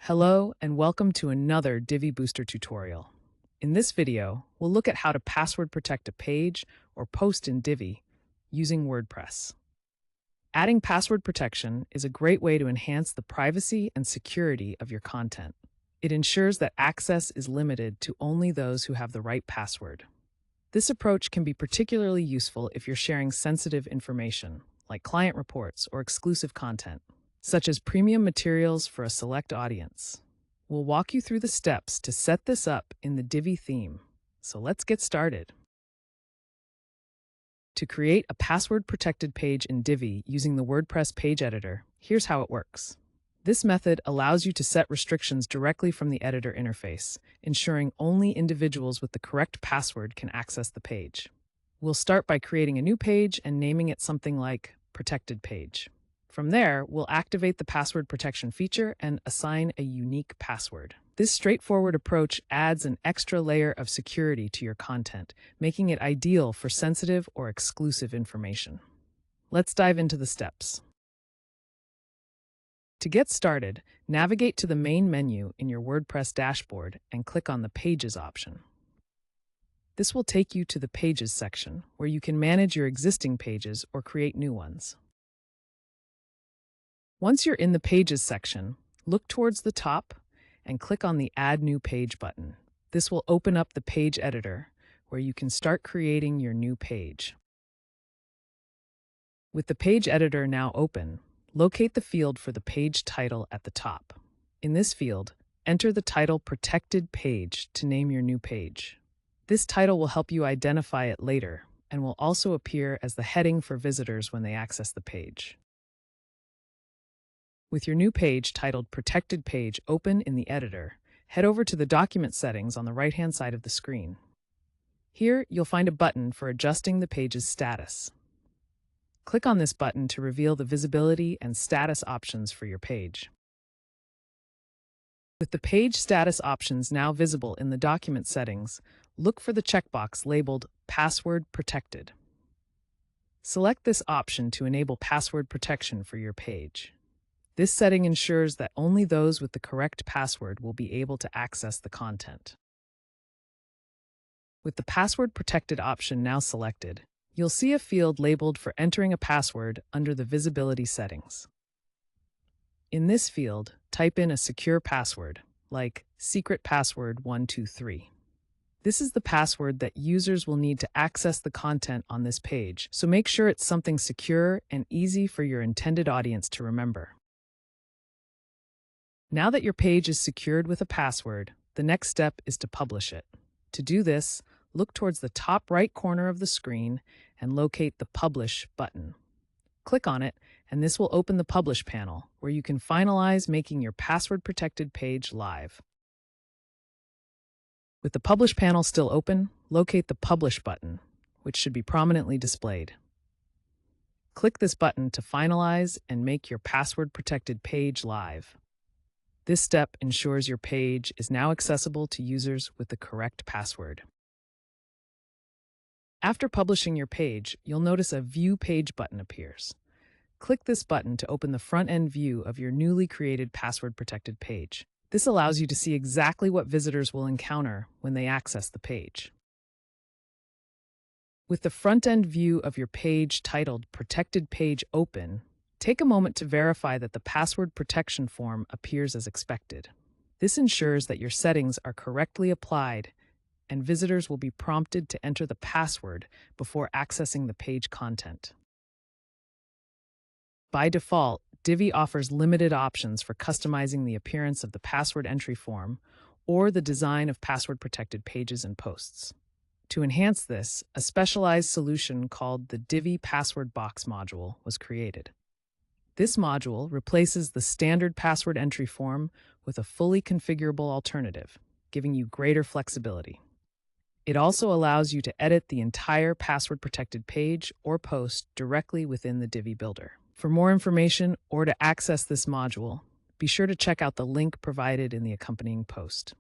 Hello and welcome to another Divi Booster tutorial. In this video, we'll look at how to password protect a page or post in Divi using WordPress. Adding password protection is a great way to enhance the privacy and security of your content. It ensures that access is limited to only those who have the right password. This approach can be particularly useful if you're sharing sensitive information, like client reports or exclusive content, such as premium materials for a select audience. We'll walk you through the steps to set this up in the Divi theme. So let's get started. To create a password-protected page in Divi using the WordPress page editor, here's how it works. This method allows you to set restrictions directly from the editor interface, ensuring only individuals with the correct password can access the page. We'll start by creating a new page and naming it something like Protected Page. From there, we'll activate the password protection feature and assign a unique password. This straightforward approach adds an extra layer of security to your content, making it ideal for sensitive or exclusive information. Let's dive into the steps. To get started, navigate to the main menu in your WordPress dashboard and click on the Pages option. This will take you to the Pages section, where you can manage your existing pages or create new ones. Once you're in the Pages section, look towards the top and click on the Add New Page button. This will open up the page editor, where you can start creating your new page. With the page editor now open, locate the field for the page title at the top. In this field, enter the title Protected Page to name your new page. This title will help you identify it later and will also appear as the heading for visitors when they access the page. With your new page titled Protected Page open in the editor, head over to the document settings on the right-hand side of the screen. Here, you'll find a button for adjusting the page's status. Click on this button to reveal the visibility and status options for your page. With the page status options now visible in the document settings, look for the checkbox labeled Password Protected. Select this option to enable password protection for your page. This setting ensures that only those with the correct password will be able to access the content. With the Password Protected option now selected, you'll see a field labeled for entering a password under the visibility settings. In this field, type in a secure password, like secret password 123. This is the password that users will need to access the content on this page, so make sure it's something secure and easy for your intended audience to remember. Now that your page is secured with a password, the next step is to publish it. To do this, look towards the top right corner of the screen and locate the Publish button. Click on it, and this will open the Publish panel, where you can finalize making your password-protected page live. With the Publish panel still open, locate the Publish button, which should be prominently displayed. Click this button to finalize and make your password-protected page live. This step ensures your page is now accessible to users with the correct password. After publishing your page, you'll notice a View Page button appears. Click this button to open the front-end view of your newly created password-protected page. This allows you to see exactly what visitors will encounter when they access the page. With the front-end view of your page titled Protected Page open, take a moment to verify that the password protection form appears as expected. This ensures that your settings are correctly applied and visitors will be prompted to enter the password before accessing the page content. By default, Divi offers limited options for customizing the appearance of the password entry form or the design of password-protected pages and posts. To enhance this, a specialized solution called the Divi Password Box module was created. This module replaces the standard password entry form with a fully configurable alternative, giving you greater flexibility. It also allows you to edit the entire password-protected page or post directly within the Divi Builder. For more information or to access this module, be sure to check out the link provided in the accompanying post.